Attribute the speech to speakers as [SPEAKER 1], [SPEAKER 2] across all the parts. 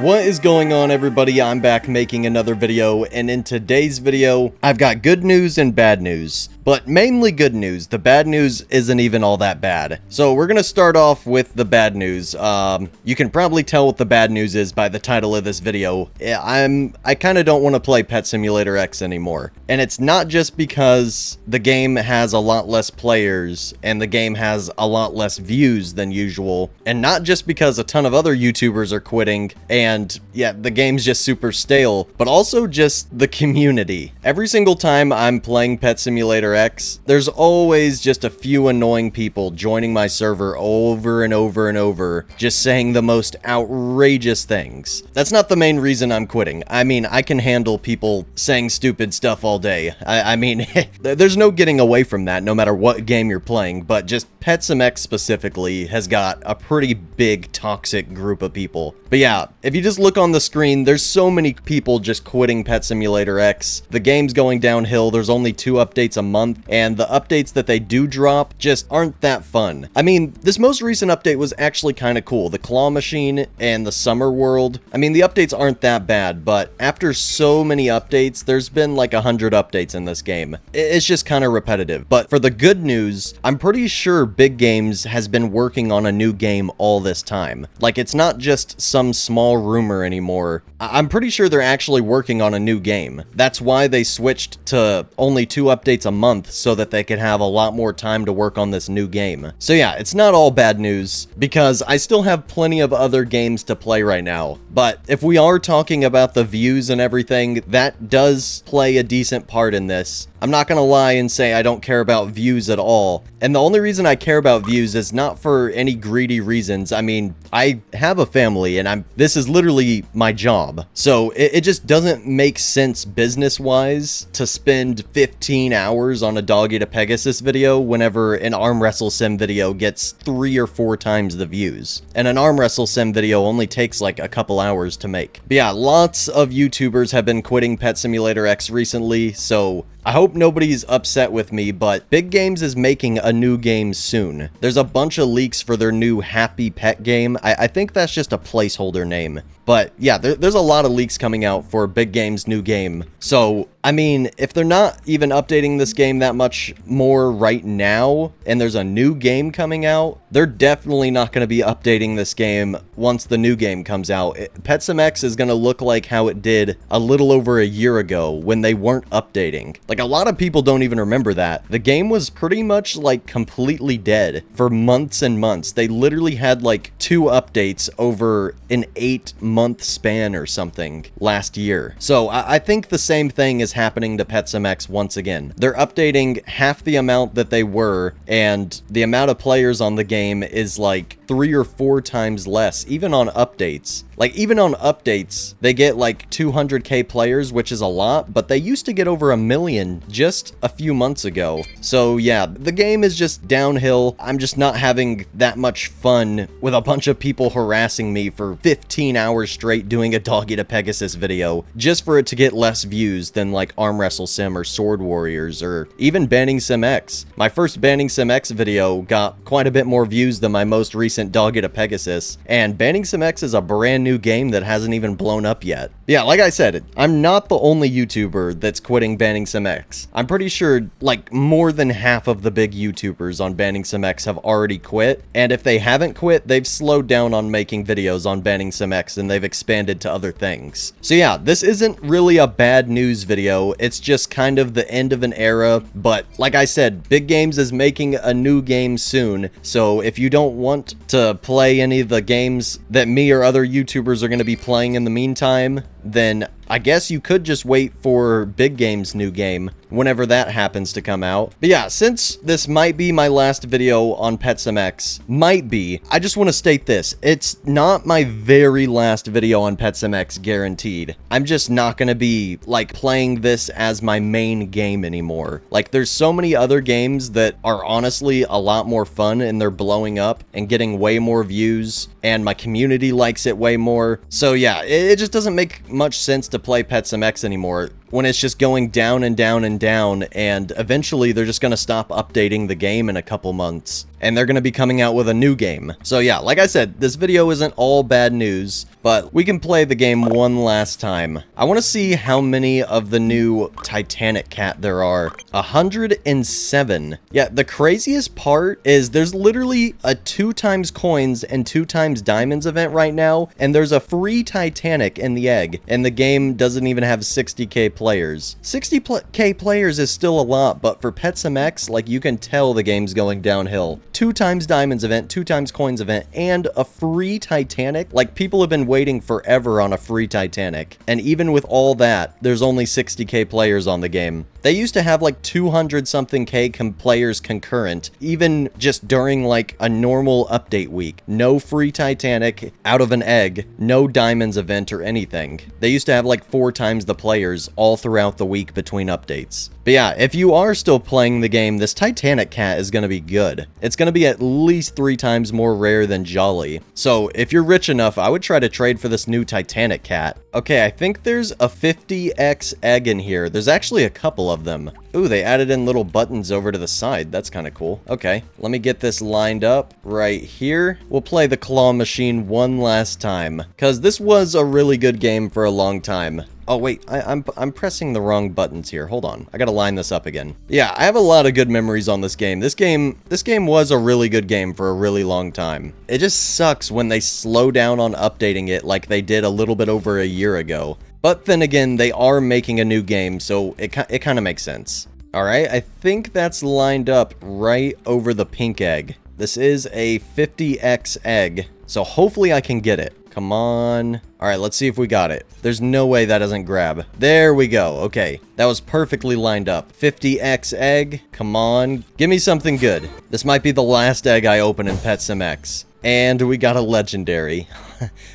[SPEAKER 1] What is going on, everybody? I'm back making another video, and in today's video, I've got good news and bad news. But mainly good news. The bad news isn't even all that bad. So we're gonna start off with the bad news. You can probably tell what the bad news is by the title of this video. I kind of don't want to play Pet Simulator X anymore. And it's not just because the game has a lot less players and the game has a lot less views than usual, and not just because a ton of other YouTubers are quitting and yeah, the game's just super stale, but also just the community. Every single time I'm playing Pet Simulator X, there's always just a few annoying people joining my server over and over and over, just saying the most outrageous things. That's not the main reason I'm quitting. I mean, I can handle people saying stupid stuff all day. I mean, there's no getting away from that no matter what game you're playing, but just Pet Sim X specifically has got a pretty big toxic group of people. But yeah, if you just look on the screen, there's so many people just quitting Pet Simulator X. The game's going downhill. There's only 2 updates a month, and the updates that they do drop just aren't that fun. I mean, this most recent update was actually kind of cool. The claw machine and the summer world. I mean, the updates aren't that bad, but after so many updates, there's been like 100 updates in this game. It's just kind of repetitive. But for the good news, I'm pretty sure Big Games has been working on a new game all this time. Like, it's not just some small rumor anymore. I'm pretty sure they're actually working on a new game. That's why they switched to only 2 updates a month, so that they could have a lot more time to work on this new game. So yeah, it's not all bad news, because I still have plenty of other games to play right now. But if we are talking about the views and everything, that does play a decent part in this. I'm not gonna lie and say I don't care about views at all. And the only reason I care about views is not for any greedy reasons. I mean, I have a family and this is literally my job. So it just doesn't make sense business-wise to spend 15 hours on a doggy to pegasus video whenever an arm wrestle sim video gets 3 or 4 times the views. And an arm wrestle sim video only takes like a couple hours to make. But yeah, lots of YouTubers have been quitting Pet Simulator X recently, so I hope nobody's upset with me, but Big Games is making a new game soon. There's a bunch of leaks for their new Happy Pet game. I think that's just a placeholder name. But yeah, there's a lot of leaks coming out for Big Game's new game. So, I mean, if they're not even updating this game that much more right now, and there's a new game coming out, they're definitely not going to be updating this game once the new game comes out. Pet Sim X is going to look like how it did a little over a year ago when they weren't updating. Like, a lot of people don't even remember that. The game was pretty much, like, completely dead for months and months. They literally had, like, 2 updates over an 8-month span or something last year. So, I think the same thing is happening to Pet Sim X once again. They're updating half the amount that they were, and the amount of players on the game is, like, 3 or 4 times less, even on updates. Like, even on updates, they get like 200k players, which is a lot, but they used to get over 1 million just a few months ago. So yeah, the game is just downhill. I'm just not having that much fun with a bunch of people harassing me for 15 hours straight doing a doggy to pegasus video, just for it to get less views than like Arm Wrestle Sim or Sword Warriors or even Banning Sim X. My first Banning Sim X video got quite a bit more views than my most recent doggy to pegasus, and Banning Sim X is a brand new game that hasn't even blown up yet. Yeah, like I said, I'm not the only YouTuber that's quitting Banning Sim X. I'm pretty sure like more than half of the big YouTubers on Banning Sim X have already quit, and if they haven't quit, they've slowed down on making videos on Banning Sim X and they've expanded to other things. So yeah, this isn't really a bad news video, it's just kind of the end of an era, but like I said, Big Games is making a new game soon, so if you don't want to play any of the games that me or other YouTubers are going to be playing in the meantime, then I guess you could just wait for Big Game's new game whenever that happens to come out. But yeah, since this might be my last video on Pet Sim X, I just want to state this. It's not my very last video on Pet Sim X, guaranteed. I'm just not going to be, like, playing this as my main game anymore. Like, there's so many other games that are honestly a lot more fun and they're blowing up and getting way more views, and my community likes it way more. So yeah, it just doesn't make much sense to play Pet Sim X anymore. when it's just going down and down and down, and eventually they're just going to stop updating the game in a couple months, and they're going to be coming out with a new game. So yeah, like I said, this video isn't all bad news, but we can play the game one last time. I want to see how many of the new Titanic cat there are. 107. Yeah, the craziest part is there's literally a 2x coins and 2x diamonds event right now, and there's a free Titanic in the egg, and the game doesn't even have 60k players. 60k players is still a lot, but for Pet Sim X, like, you can tell the game's going downhill. 2x diamonds event, 2x coins event, and a free Titanic. Like, people have been waiting forever on a free Titanic, and even with all that, there's only 60k players on the game. They used to have like 200 something K players concurrent, even just during like a normal update week. No free Titanic out of an egg, no diamonds event or anything. They used to have like 4 times the players all throughout the week between updates. But yeah, if you are still playing the game, this Titanic cat is going to be good. It's going to be at least 3 times more rare than Jolly. So if you're rich enough, I would try to trade for this new Titanic cat. Okay, I think there's a 50x egg in here. There's actually a couple of them. Ooh, they added in little buttons over to the side. That's kind of cool. Okay, let me get this lined up right here. We'll play the claw machine one last time, because this was a really good game for a long time. Oh wait, I'm pressing the wrong buttons here. Hold on, I gotta line this up again. Yeah, I have a lot of good memories on this game. This game was a really good game for a really long time. It just sucks when they slow down on updating it like they did a little bit over a year ago. But then again, they are making a new game, so it kind of makes sense. Alright, I think that's lined up right over the pink egg. This is a 50x egg, so hopefully I can get it. Come on. Alright, let's see if we got it. There's no way that doesn't grab. There we go. Okay, that was perfectly lined up. 50x egg. Come on. Give me something good. This might be the last egg I open in Pet Sim X. And we got a legendary.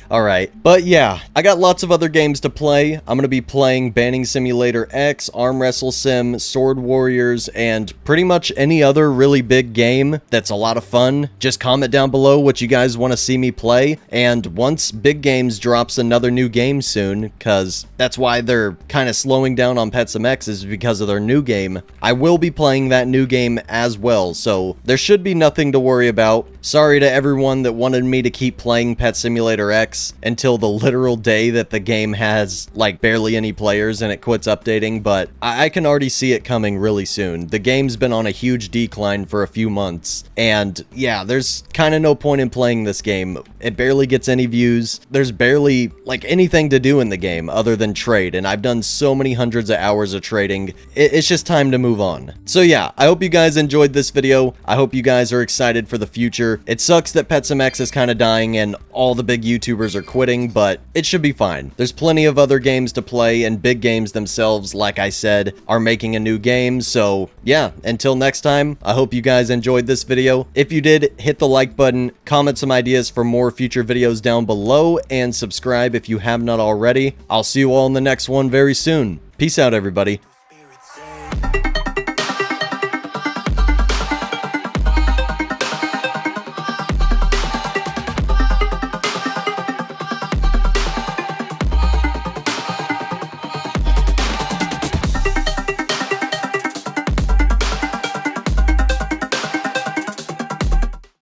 [SPEAKER 1] Alright, but yeah, I got lots of other games to play. I'm going to be playing Banning Simulator X, Arm Wrestle Sim, Sword Warriors, and pretty much any other really big game that's a lot of fun. Just comment down below what you guys want to see me play, and once Big Games drops another new game soon, because that's why they're kind of slowing down on Pet Sim X, is because of their new game, I will be playing that new game as well, so there should be nothing to worry about. Sorry to everyone that wanted me to keep playing Pet Simulator X until the literal day that the game has like barely any players and it quits updating, but I can already see it coming really soon. The game's been on a huge decline for a few months, and yeah, there's kind of no point in playing this game. It barely gets any views. There's barely like anything to do in the game other than trade, and I've done so many hundreds of hours of trading. It's just time to move on. So yeah, I hope you guys enjoyed this video. I hope you guys are excited for the future. It sucks that Pet Sim X is kind of dying and all the big YouTubers are quitting, but it should be fine. There's plenty of other games to play, and Big Games themselves, like I said, are making a new game. So yeah, until next time, I hope you guys enjoyed this video. If you did, hit the like button, comment some ideas for more future videos down below, and subscribe if you have not already. I'll see you all in the next one very soon. Peace out, everybody.